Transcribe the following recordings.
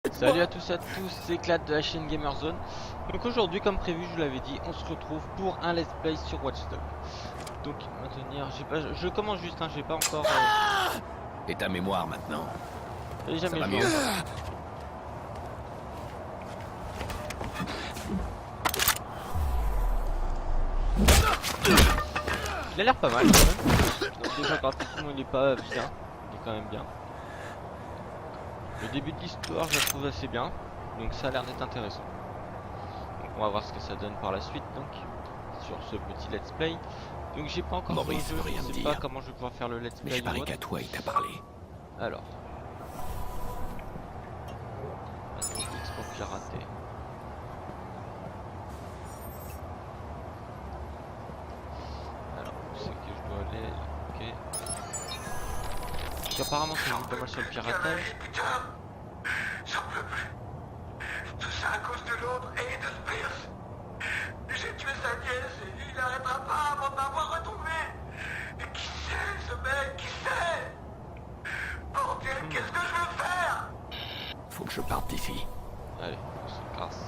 Salut à tous, c'est Clad de la chaîne Gamerzone. Donc aujourd'hui, comme prévu, je vous l'avais dit, on se retrouve pour un let's play sur Watch Dogs. Donc maintenir, je commence juste, j'ai pas encore. Et ta mémoire maintenant. J'ai jamais Ça va joué. mieux. Il a l'air pas mal quand même. Donc déjà graphiquement il est pas bien, il est quand même bien. Le début de l'histoire je la trouve assez bien, donc ça a l'air d'être intéressant. Donc on va voir ce que ça donne par la suite donc sur ce petit let's play. Donc j'ai pas encore Maurice fait le veut jeu, rien je me sais dire. pas comment je vais pouvoir faire le let's Mais play je parie ou autre. qu'à toi il t'a parlé. Alors X pour pirater. Alors où c'est que je dois aller? Ok. Donc, apparemment ça joue pas mal sur le piratage. Putain, j'en peux plus. Tout ça à cause de l'autre et de Spears. J'ai tué sa nièce et il n'arrêtera pas avant de m'avoir retrouvé. Mais qui c'est ce mec? Qui c'est? Bordel, qu'est-ce que je veux faire? Faut que je parte d'ici. Allez, on se casse.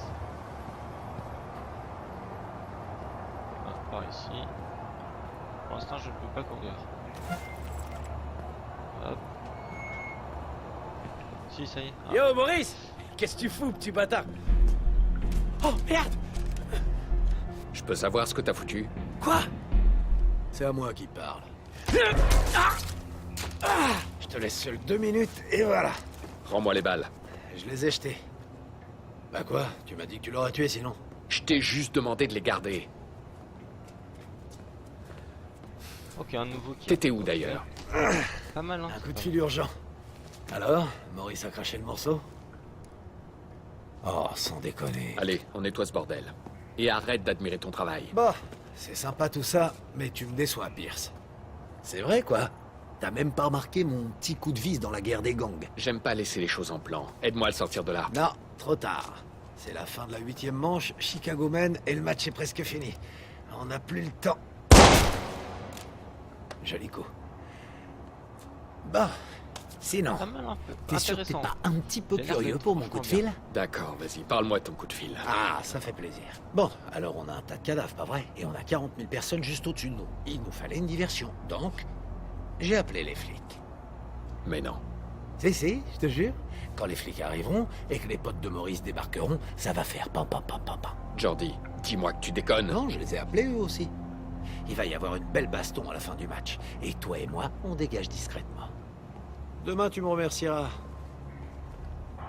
Ah, par ici. Pour l'instant, je ne peux pas courir. Hop. Si, ça y est. Ah. Yo Maurice, qu'est-ce que tu fous, petit bâtard? Oh merde! Je peux savoir ce que t'as foutu? Quoi? C'est à moi qui parle. Je te laisse seul 2 minutes et voilà. Rends-moi les balles. Je les ai jetés. Bah quoi? Tu m'as dit que tu l'aurais tué sinon. Je t'ai juste demandé de les garder. Ok, un nouveau qui. T'étais où d'ailleurs? Pas mal, hein. Un coup de fil urgent. Alors, Maurice a craché le morceau? Oh, sans déconner. Allez, on nettoie ce bordel. Et arrête d'admirer ton travail. Bah, c'est sympa tout ça, mais tu me déçois, Pierce. C'est vrai, quoi. T'as même pas remarqué mon petit coup de vis dans la guerre des gangs. J'aime pas laisser les choses en plan. Aide-moi à le sortir de là. Non, trop tard. C'est la fin de la 8e manche, Chicago mène et le match est presque fini. On n'a plus le temps. Joli coup. Bah, sinon, Pas mal, un peu. t'es sûr que t'es Intéressant. pas un petit peu J'ai l'air curieux d'être pour mon coup de franchement fil? D'accord, vas-y, parle-moi de ton coup de fil. Ah, ça fait plaisir. Bon, alors on a un tas de cadavres, pas vrai? Et on a 40 000 personnes juste au-dessus de nous. Il nous fallait une diversion. Donc, j'ai appelé les flics. Mais non. Si, je te jure. Quand les flics arriveront et que les potes de Maurice débarqueront, ça va faire pam pam pam pam pam. Jordi, dis-moi que tu déconnes. Non, je les ai appelés eux aussi. Il va y avoir une belle baston à la fin du match. Et toi et moi, on dégage discrètement. Demain, tu me remercieras.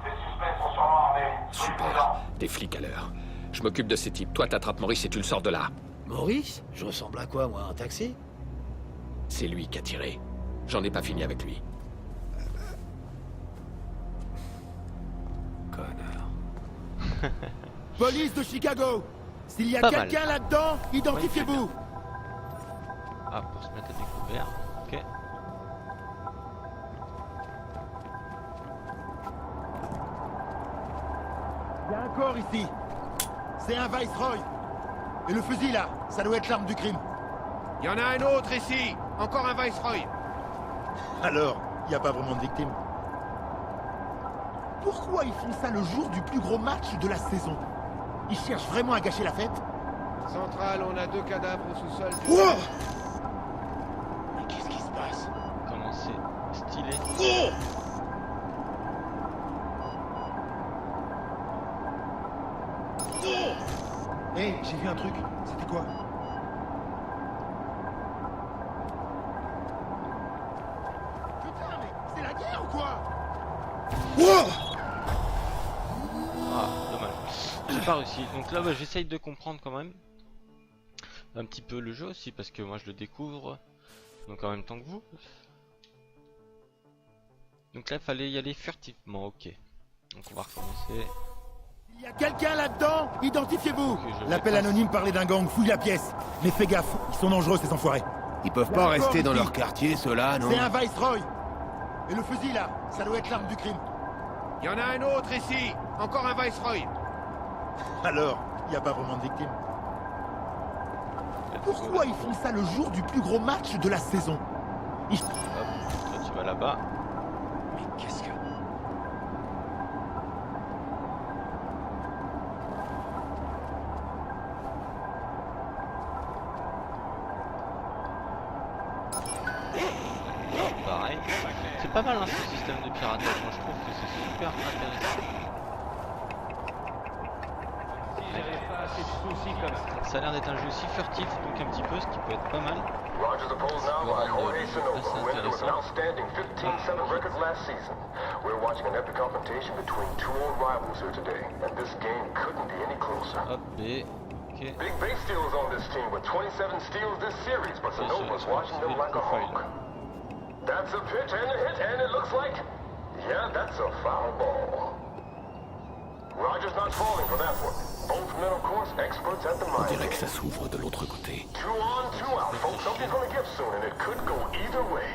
Ces suspects sont sûrement armés. Super. Des flics à l'heure. Je m'occupe de ces types. Toi, t'attrapes Maurice et tu le sors de là. Maurice? Je ressemble à quoi, moi? Un taxi? C'est lui qui a tiré. J'en ai pas fini avec lui. Connard. Police de Chicago! S'il y a Pas mal. quelqu'un là-dedans, identifiez-vous! Ah, pour se mettre à découvert. Ok. Il y a un corps ici. C'est un Viceroy. Et le fusil là, ça doit être l'arme du crime. Il y en a un autre ici. Encore un Viceroy. Alors, il n'y a pas vraiment de victime. Pourquoi ils font ça le jour du plus gros match de la saison? Ils cherchent vraiment à gâcher la fête? Central, on a 2 cadavres au sous-sol. Wow! Mais qu'est-ce qui se passe? Comment c'est stylé. Oh! Oh! Hé, j'ai vu un truc. C'était quoi? Putain, mais c'est la guerre ou quoi? Wow! Ah, dommage. J'ai pas réussi. Donc là, j'essaye de comprendre quand même un petit peu le jeu aussi parce que moi je le découvre donc en même temps que vous. Donc là, il fallait y aller furtivement. Ok. Donc on va recommencer. Il y a quelqu'un là-dedans? Identifiez-vous! Ok, je L'appel vais anonyme parlait d'un gang, fouille la pièce. Mais fais gaffe, ils sont dangereux ces enfoirés. Ils peuvent pas rester dans leur quartier, ceux-là, C'est un Viceroy! Et le fusil là, ça doit être l'arme du crime. Il y en a un autre ici. Encore un Viceroy. Alors, il n'y a pas vraiment de victime. Pourquoi ils font ça le jour du plus gros match de la saison? Hop, toi tu vas là-bas. Mais qu'est-ce que... pas mal hein, ce système de piratage, moi je trouve que c'est super intéressant. Si j'avais pas assez de soucis comme ça. Ça a l'air d'être un jeu aussi furtif, donc un petit peu, ce qui peut être pas mal. Roger the polls now by Jorge Sonova, who ended with an outstanding 15-7 record last season. We're watching an epic confrontation between two old rivals here today, and this game couldn't be any closer. Hop, B. Ok. Big base steals on this team with 27 steals this series, but Sonova's watching them like a hawk. That's a pitch and a hit, and it looks like, yeah, that's a foul ball. Roger's not falling for that one. Both men, of course, experts at the On mind. dirait que ça s'ouvre de l'autre côté. 2 on, 2 out, folks. Something's gonna give soon, and it could go either way.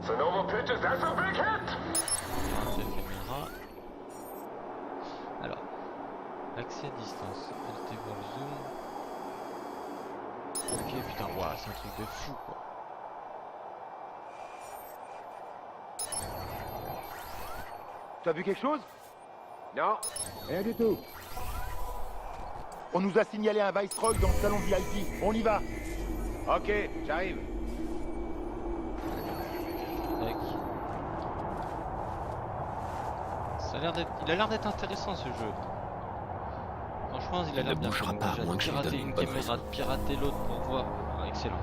Sonova pitches, that's a big hit! La caméra. Alors, accès à distance. Allez voir le zoom. Ok, putain, waouh, c'est un truc de fou quoi. T'as vu quelque chose? Non. Rien du tout. On nous a signalé un Viceroy dans le salon VIP. On y va. Ok, j'arrive. Tac. Ça a l'air d'être. Il a l'air d'être intéressant ce jeu. Franchement, il a Il l'air ne bien. bougera fait. pas, Déjà, à moins que je lui pirater donne une une bonne caméra, raison. de pirater l'autre pour voir. Ah, excellent.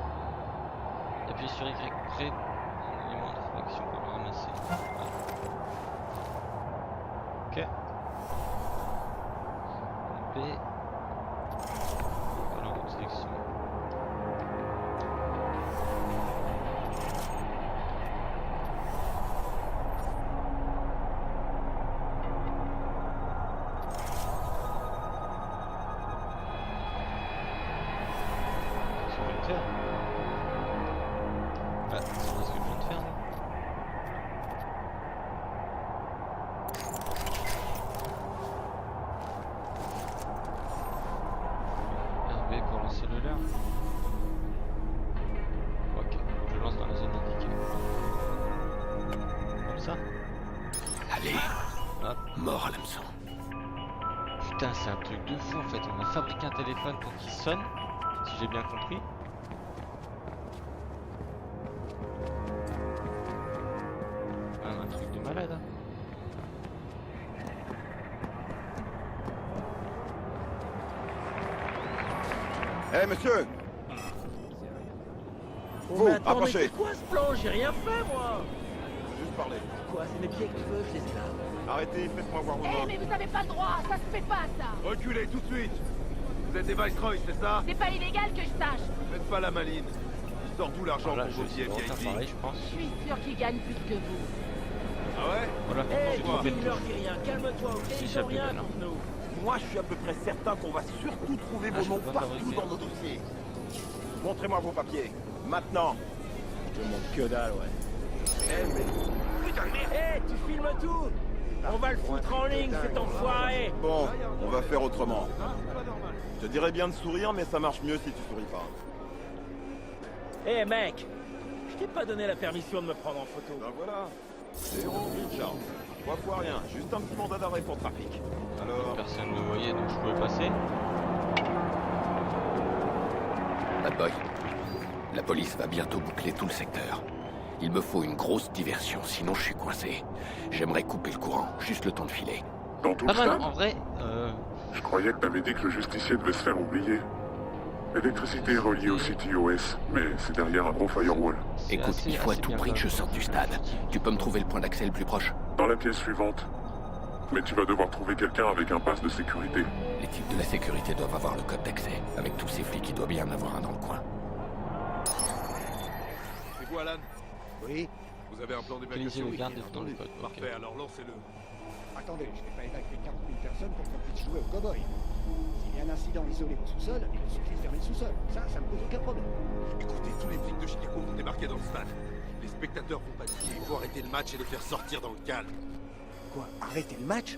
Appuyez sur Y près un élément de fraction pour le ramasser. Voilà. Ok. B. Voilà, en sélection. Qu'est-ce que je viens de faire? Ah, c'est pas ce que je viens de faire, non? RB pour lancer le leurre. Ok, je lance dans la zone indiquée. Comme ça. Allez, Hop. mort à l'hameçon. Putain, c'est un truc de fou en fait. On a fabriqué un téléphone pour qu'il sonne, si j'ai bien compris. Un truc de malade. Hein. Eh, monsieur. Oh, Vous, mais attends, mais approchez. c'est quoi ce plan? J'ai rien fait, moi. Juste parler. Quoi, c'est mes billets que tu veux? Je les ai là. Arrêtez, faites-moi voir vos Eh, mains. mais vous avez pas le droit, ça se fait pas, ça. Reculez tout de suite. Vous êtes des Viceroy, c'est ça? C'est pas illégal que je sache. Faites pas la maline. Il sort d'où l'argent Voilà, pour je vos billets vais refaire VIP? pareil, je pense. Je suis sûr qu'il gagne plus que vous. Ah ouais? Voilà, Eh, j'ai vois. trouvé dis, le ne leur touche. dis rien. Calme-toi, ok? Si Ils ça ont peut rien bien, contre nous. Moi, je suis à peu près certain qu'on va surtout trouver Ah, vos je noms peux pas partout fabriquer. dans nos dossiers. Montrez-moi vos papiers. Maintenant. Je te montre que dalle, ouais. Eh, mais... Putain de merde. Eh, tu filmes tout? On va le foutre en ligne, cet enfoiré. Bon, on va faire autrement. Je te dirais bien de sourire, mais ça marche mieux si tu souris pas. Eh, mec, je t'ai pas donné la permission de me prendre en photo. Ben voilà. Zéro, Richard. 3 fois rien, juste un petit mandat d'arrêt pour trafic. Alors, Personne ne me voyait donc je pouvais passer. Bad boy, la police va bientôt boucler tout le secteur. Il me faut une grosse diversion, sinon je suis coincé. J'aimerais couper le courant, juste le temps de filer. Dans tout Pas le mal, stade, en vrai. je croyais que t'avais dit que le justicier devait se faire oublier. L'électricité est reliée au CTOS, mais c'est derrière un gros firewall. c'est Écoute, assez- il faut à assez tout bien prix que je fait. sorte du stade. Tu peux me trouver le point d'accès le plus proche? Dans la pièce suivante. Mais tu vas devoir trouver quelqu'un avec un pass de sécurité. Les types de la sécurité doivent avoir le code d'accès. Avec tous ces flics, il doit bien en avoir un dans le coin. C'est vous, Alan? oui. Vous avez un plan Utiliser d'évacuation? le garde dans le code. Ok. Parfait, alors lancez-le. Attendez, je n'ai pas évacué 40 000 personnes pour qu'on puisse jouer au cow-boy. S'il y a un incident isolé au sous-sol, il suffit de fermer le sous-sol. Ça me pose aucun problème. Écoutez, tous les flics de Chicago vont débarquer dans le stade. Les spectateurs vont paniquer. Il faut arrêter le match et les faire sortir dans le calme. Quoi? Arrêtez le match?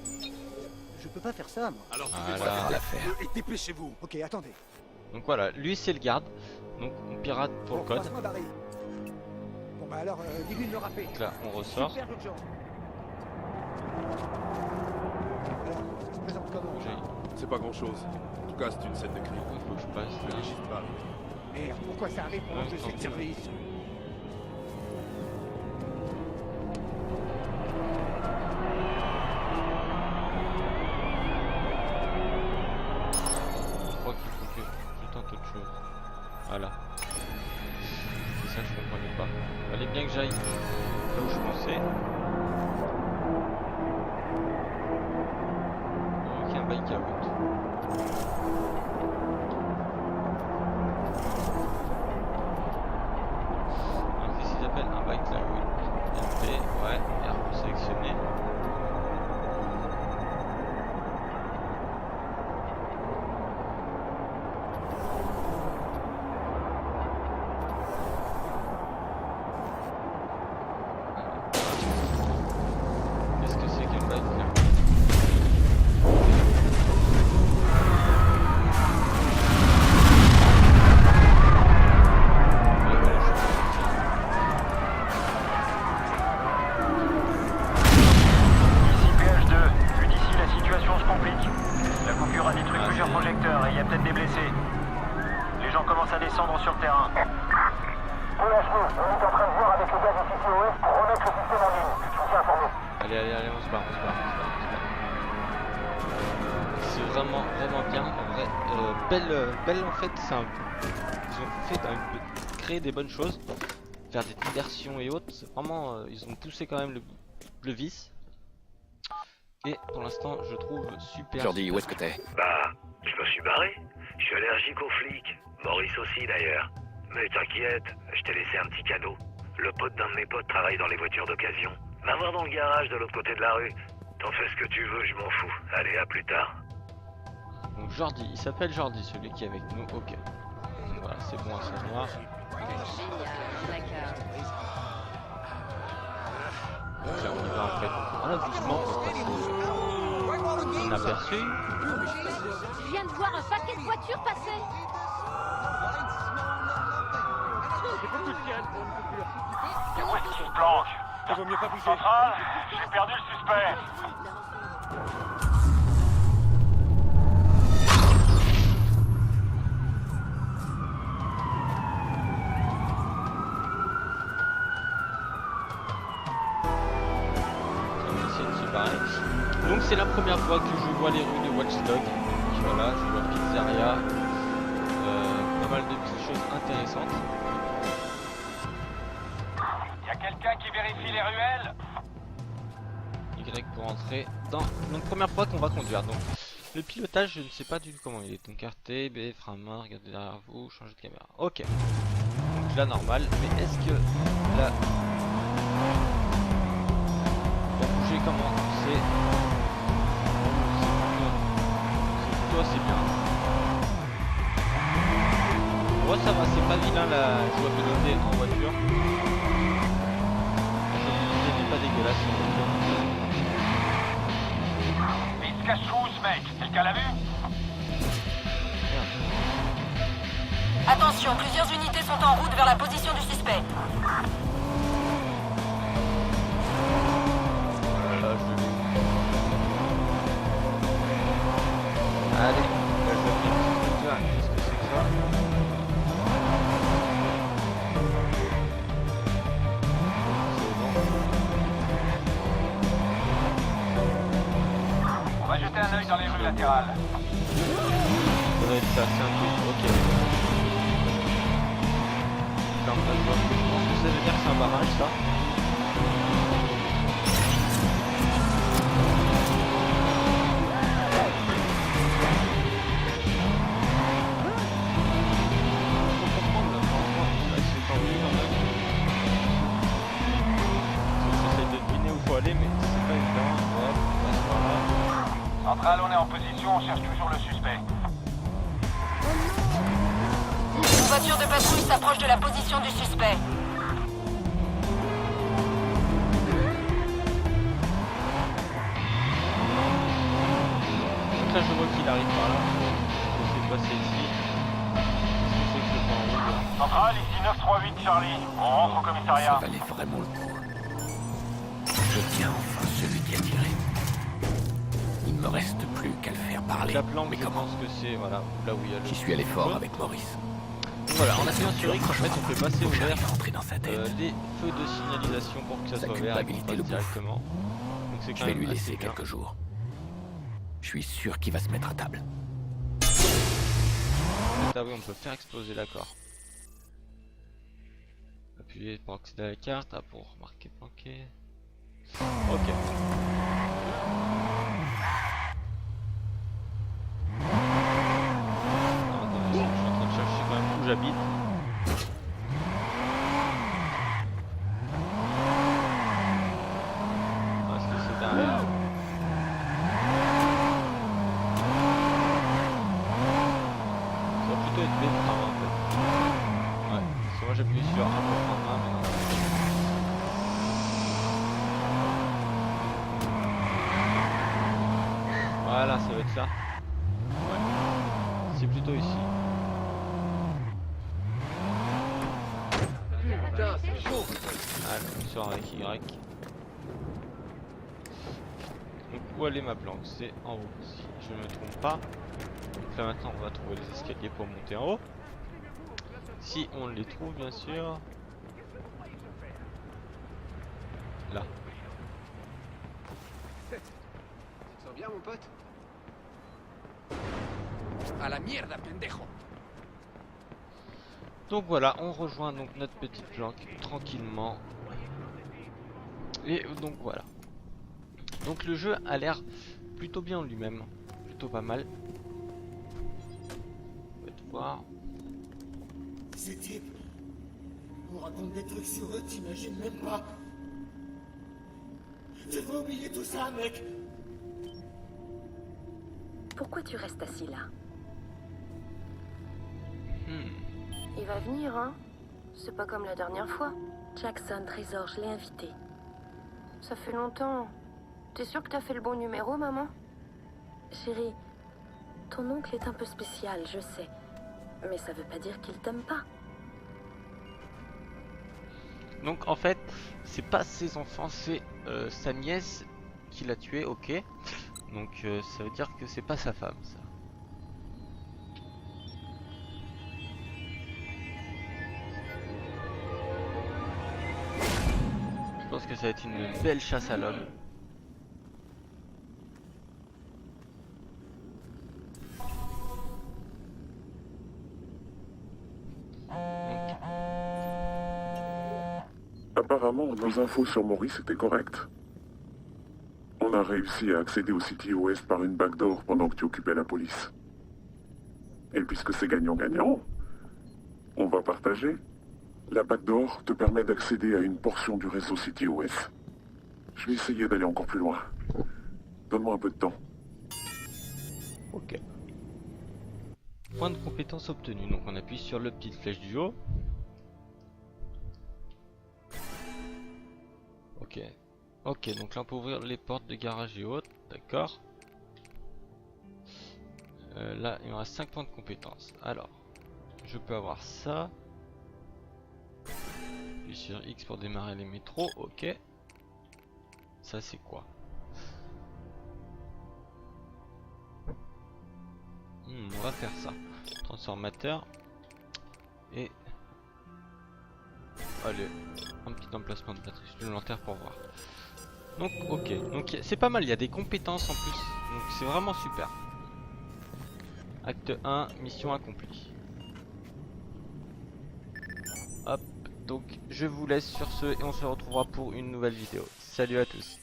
Je peux pas faire ça, moi. Alors Voilà. trouvez-moi Voilà l'affaire. et dépêchez-vous. Ok, attendez. Donc voilà, lui c'est le garde. Donc on pirate pour le Bon, code. passe-moi Barry. Bon bah alors, dis-lui de me rappeler. Donc là on ressort. Super urgent. Alors, ça se présente comment? C'est pas grand-chose. En tout cas, c'est une scène de crime. Il faut que je passe Ne là. légiste pas. Merde, pourquoi ça arrive pendant que je suis de service? descendre sur le terrain. On est en train de voir avec le gars du CTOS pour remettre le système en ligne. Je vous tiens informé. Allez, on se barre. C'est vraiment bien. En vrai, Belle en fait, ils ont fait créer des bonnes choses, faire des diversions et autres. Vraiment, ils ont poussé quand même le vice. Et pour l'instant, je trouve super. Jordi, où est-ce que t'es? Bah, je me suis barré. Je suis allergique aux flics. Maurice aussi d'ailleurs. Mais t'inquiète, je t'ai laissé un petit cadeau. Le pote d'un de mes potes travaille dans les voitures d'occasion. Va voir dans le garage de l'autre côté de la rue. T'en fais ce que tu veux, je m'en fous. Allez, à plus tard. Donc Jordi, il s'appelle Jordi, celui qui est avec nous. Ok. Donc voilà, c'est bon à savoir. Donc là, on y va en fait. Doucement, on va passer inaperçu. Je viens de voir un paquet de voitures passer. Où est-ce qu'il se planque? Il vaut mieux pas bouger. Central, j'ai perdu le suspect. Donc c'est la première fois que je vois les rues de Watch Dogs. Voilà, je vois pizzeria, pas mal de petites choses intéressantes. Y'a quelqu'un qui vérifie les ruelles? Y pour entrer dans... Donc première fois qu'on va conduire. Donc le pilotage, je ne sais pas du tout comment il est. Donc RT, B, frein à main, regardez derrière vous, changer de caméra. Ok. Donc là normal, mais est-ce que là... Pour bouger comment c'est... C'est bien. Moi ça va, c'est pas vilain la jouabilité en voiture. La jouabilité n'est pas dégueulasse en voiture. Mais il se cache où ce mec? Quelqu'un l'a vu? Attention, plusieurs unités sont en route vers la position du suspect. Allez, là je vais venir. Qu'est-ce que c'est que ça? C'est bon. On va jeter un œil dans les rues latérales. Ça doit être ça, c'est un truc, ok. Là, on a le voir. Je pense que ça veut dire que c'est un barrage ça. Central, on est en position, on cherche toujours le suspect. Une voiture de patrouille s'approche de la position du suspect. Donc là je vois qu'il arrive par là. Je sais passer ici. Qu'est-ce que c'est que le point rouge? Central, ici 938 Charlie. On rentre au commissariat. Ça valait vraiment le coup. Je tiens enfin celui qui a tiré. Il me reste plus qu'à le faire parler. La planque, mais je pense que c'est voilà, là où il y a le... J'y suis allé fort avec Maurice. Donc voilà, on a fait un théorie qu'en fait on peut passer au vert dans sa tête. les feux de signalisation pour que ça soit vert et qu'on passe directement. Donc c'est Je quand vais même lui laisser assez bien. quelques jours. Je suis sûr qu'il va se mettre à table. Ah oui, on peut faire exploser l'accord. Appuyez pour accéder à la carte, pour marquer planqué. Ok. Je suis en train de chercher quand même où j'habite. Est-ce que c'est derrière? Ça va plutôt être B frein en fait. Ouais, parce que moi j'appuie sur un pour frein mais non. Voilà, ça va être ça. Ouais. C'est plutôt ici. Putain, c'est chaud. Allez, on sort avec Y. Donc où aller ma planque? C'est en haut, si je ne me trompe pas. Donc là maintenant on va trouver les escaliers pour monter en haut. Si on les trouve bien sûr. Là. Tu te sens bien, mon pote? À la mierda, pendejo! Donc voilà, on rejoint donc notre petite planque tranquillement. Et donc voilà. Donc le jeu a l'air plutôt bien en lui-même, plutôt pas mal. On va te voir. Ces types, on raconte des trucs sur eux, t'imagines même pas. Tu vas oublier tout ça, mec. Pourquoi tu restes assis là? Il va venir, hein? C'est pas comme la dernière fois. Jackson, Trésor, je l'ai invité. Ça fait longtemps. T'es sûre que t'as fait le bon numéro, maman? Chérie, ton oncle est un peu spécial, je sais. Mais ça veut pas dire qu'il t'aime pas. Donc en fait, c'est pas ses enfants, c'est sa nièce qui l'a tué, ok. Donc ça veut dire que c'est pas sa femme, ça. Je pense que ça va être une belle chasse à l'homme. Apparemment, nos infos sur Maurice étaient correctes. On a réussi à accéder au CTOS par une backdoor pendant que tu occupais la police. Et puisque c'est gagnant-gagnant, on va partager. La backdoor te permet d'accéder à une portion du réseau CTOS. Je vais essayer d'aller encore plus loin. Donne-moi un peu de temps. Ok. Point de compétence obtenu. Donc on appuie sur le petite flèche du haut. Ok. Ok, donc là on peut ouvrir les portes de garage et autres. D'accord. Là il me reste 5 points de compétence. Alors, je peux avoir ça. Puis sur X pour démarrer les métros. Ok. Ça c'est quoi? On va faire ça. Transformateur. Et... allez, un petit emplacement de batterie supplémentaire pour voir. Donc ok, donc c'est pas mal, il y a des compétences en plus. Donc c'est vraiment super. Acte 1, mission accomplie. Hop, donc je vous laisse sur ce et on se retrouvera pour une nouvelle vidéo. Salut à tous.